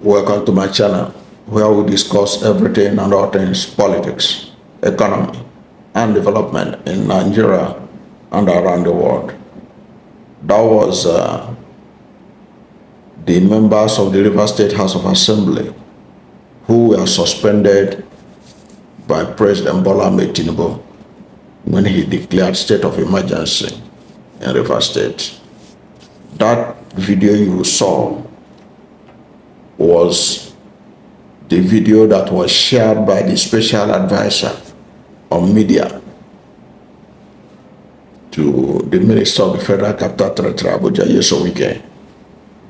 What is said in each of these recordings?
Welcome to my channel where we discuss everything and all things politics, economy, and development in Nigeria and around the world. That was the members of the River State House of Assembly who were suspended by President Bola Ahmed Tinubu when he declared state of emergency in River State. That video you saw was the video that was shared by the special advisor on media to the Minister of the Federal Capital Territory, Abuja, Wike.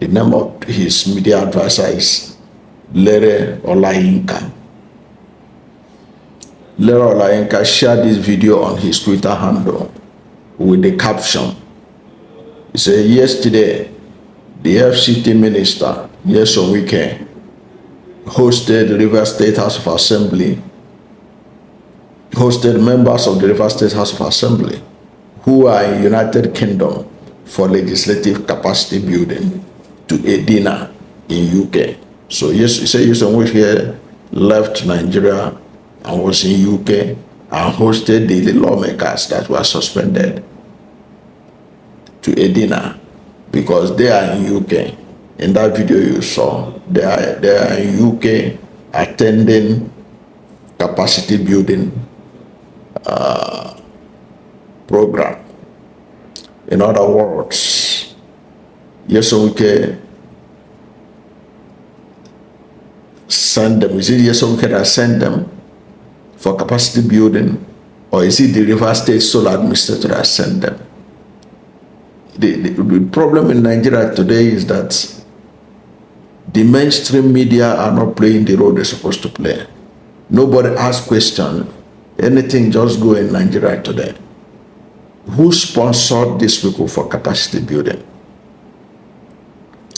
The name of his media advisor is Lere Olayinka. Lere Olayinka shared this video on his Twitter handle with the caption. He said, yesterday, the FCT Minister, Wike, hosted the River State House of Assembly, hosted members of the River State House of Assembly who are in United Kingdom for legislative capacity building to a dinner in UK. So yes, he said Wike left Nigeria and was in UK and hosted the lawmakers that were suspended to a dinner because they are in UK. In that video you saw, they are in UK attending capacity building program. In other words, Wike sent them. Is it Wike that sent them for capacity building, or is it the River State Sole Administrator that sent them? The problem in Nigeria today is that the mainstream media are not playing the role they're supposed to play. Nobody asks questions. Anything just go in Nigeria today. Who sponsored these people for capacity building?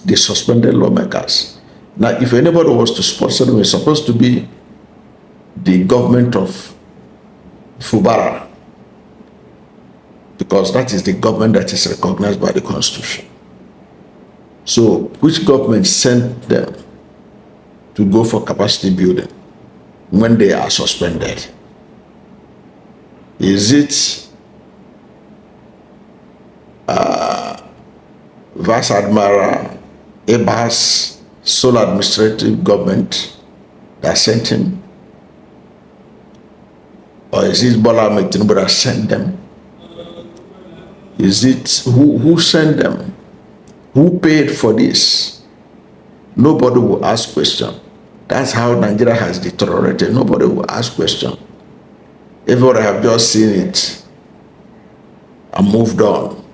The suspended lawmakers. Now, if anybody was to sponsor them, it's supposed to be the government of Fubara, because that is the government that is recognized by the Constitution. So, which government sent them to go for capacity building when they are suspended? Is it Vice Admiral Eba's sole administrative government that sent him? Or is it Bola Ahmed Tinubu that sent them? Is it who sent them? Who paid for this? Nobody will ask question. That's how Nigeria has deteriorated. Nobody will ask question. Everybody have just seen it and moved on.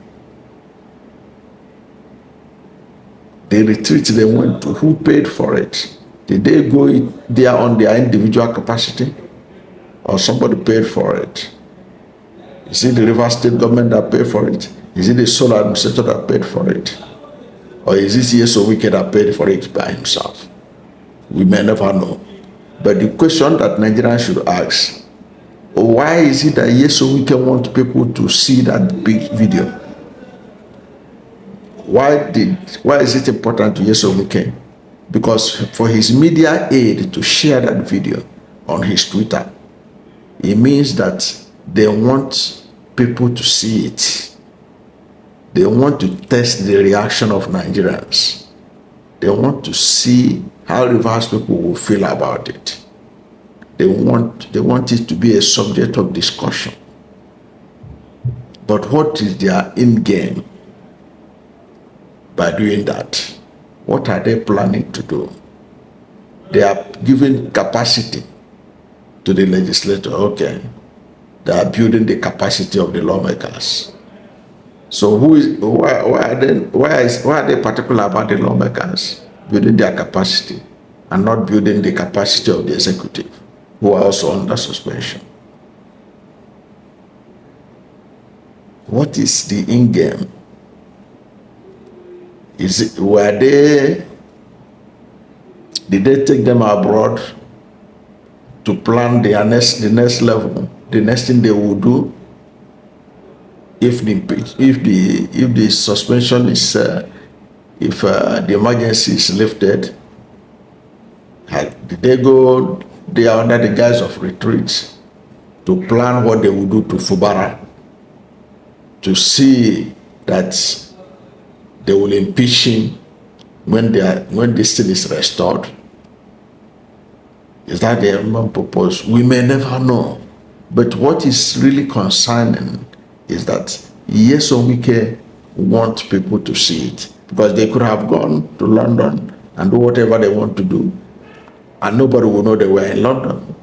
The retreat they went to, who paid for it? Did they go there on their individual capacity? Or somebody paid for it? Is it the River State government that paid for it? Is it the sole administrator that paid for it? Or is it Wike that paid for it by himself? We may never know. But the question that Nigerians should ask, why is it that Wike want people to see that big video? Why is it important to Wike? Because for his media aid to share that video on his Twitter, it means that they want people to see it. They want to test the reaction of Nigerians. They want to see how Rivers people will feel about it. They want it to be a subject of discussion. But what is their end game by doing that? What are they planning to do? They are giving capacity to the legislature. Okay, they are building the capacity of the lawmakers. So why are they particular about the lawmakers building their capacity and not building the capacity of the executive, who are also under suspension? What is the end game? Did they take them abroad to plan the next level, the next thing they will do? If the suspension is, if the emergency is lifted, Did they go there under the guise of retreat to plan what they would do to Fubara, to see that they will impeach him when this thing is restored? Is that their main purpose? We may never know. But what is really concerning is that Wike want people to see it, because they could have gone to London and do whatever they want to do, and nobody will know they were in London.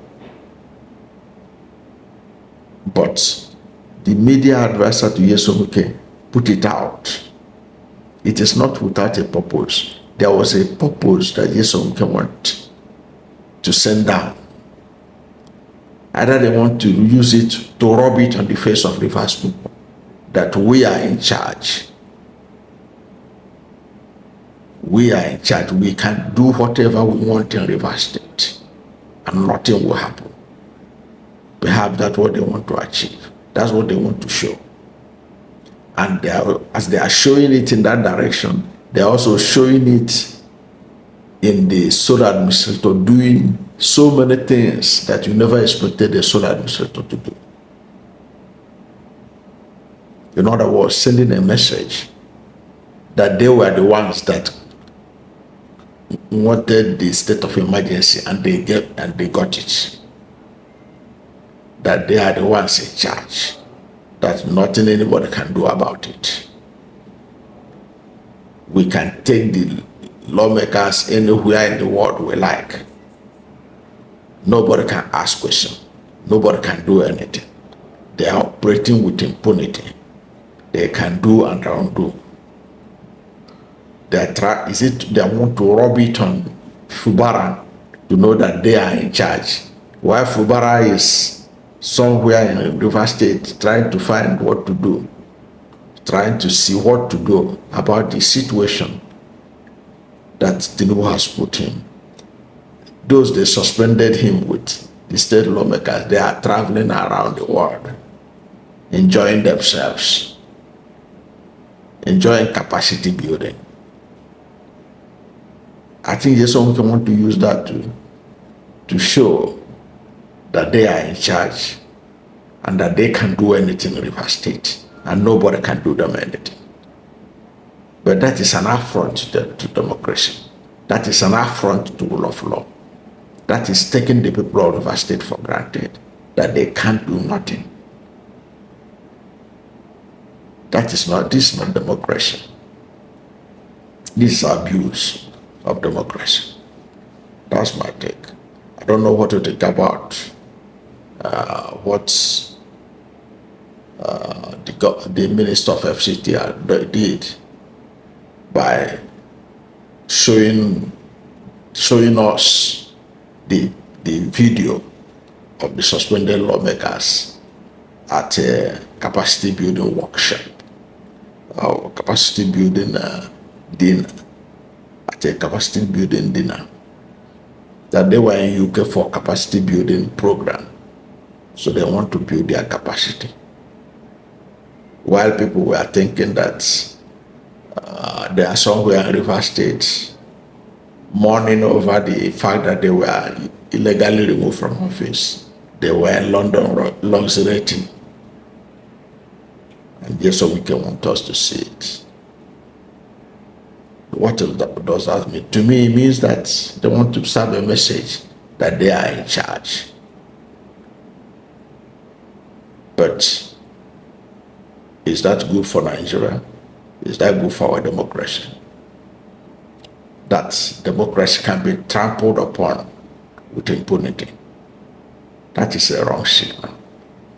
But the media advisor to Wike put it out. It is not without a purpose. There was a purpose that Wike wanted to send down. Either they want to use it to rub it on the face of Rivers people that we are in charge. We are in charge. We can do whatever we want in Rivers State, and nothing will happen. Perhaps that's what they want to achieve. That's what they want to show. And as they are showing it in that direction, they are also showing it in the sole administrator doing so many things that you never expected the sole administrator to do. In other words, sending a message that they were the ones that wanted the state of emergency, and they got it. That they are the ones in charge. That nothing anybody can do about it. We can take the lawmakers anywhere in the world we like. Nobody can ask questions. Nobody can do anything. They are operating with impunity. They can do and undo. They want to rub it on Fubara to know that they are in charge, while Fubara is somewhere in River State trying to find what to do, trying to see what to do about the situation that Tinubu has put him. Those they suspended him with, the state lawmakers, they are traveling around the world, enjoying themselves, enjoying capacity building. I think someone can want to use that to show that they are in charge and that they can do anything in River State and nobody can do them anything. But that is an affront to democracy. That is an affront to rule of law. That is taking the people of River State for granted, that they can't do nothing. This is not democracy. This is abuse of democracy. That's my take. I don't know what to think about what the Minister of FCT did by showing us the video of the suspended lawmakers at a capacity building workshop, or capacity building dinner, at a capacity building dinner, that they were in UK for capacity building program. So they want to build their capacity. While people were thinking that they are somewhere in River State mourning over the fact that they were illegally removed from office. They were in London luxuriating. And Wike want us to see it. What does that mean? To me, it means that they want to serve a message that they are in charge. But is that good for Nigeria? Is that good for our democracy? That democracy can be trampled upon with impunity. That is a wrong signal.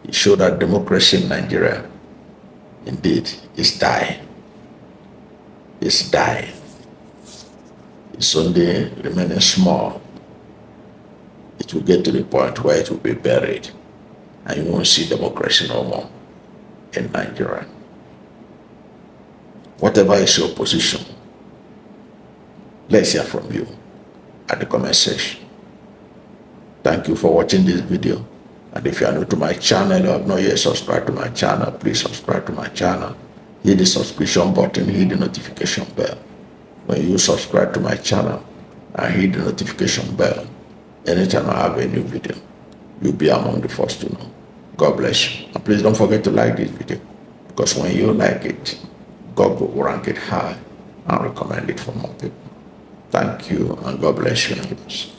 It shows that democracy in Nigeria, indeed, is dying. It's dying. It's only remaining small. It will get to the point where it will be buried, and you won't see democracy no more in Nigeria. Whatever is your position, let's hear from you at the comment section. Thank you for watching this video. And if you are new to my channel, you have not yet subscribed to my channel, please subscribe to my channel. Hit the subscription button, hit the notification bell. When you subscribe to my channel, and hit the notification bell. Anytime I have a new video, you'll be among the first to know. God bless you. And please don't forget to like this video, because when you like it, God will rank it high and recommend it for more people. Thank you, and God bless you.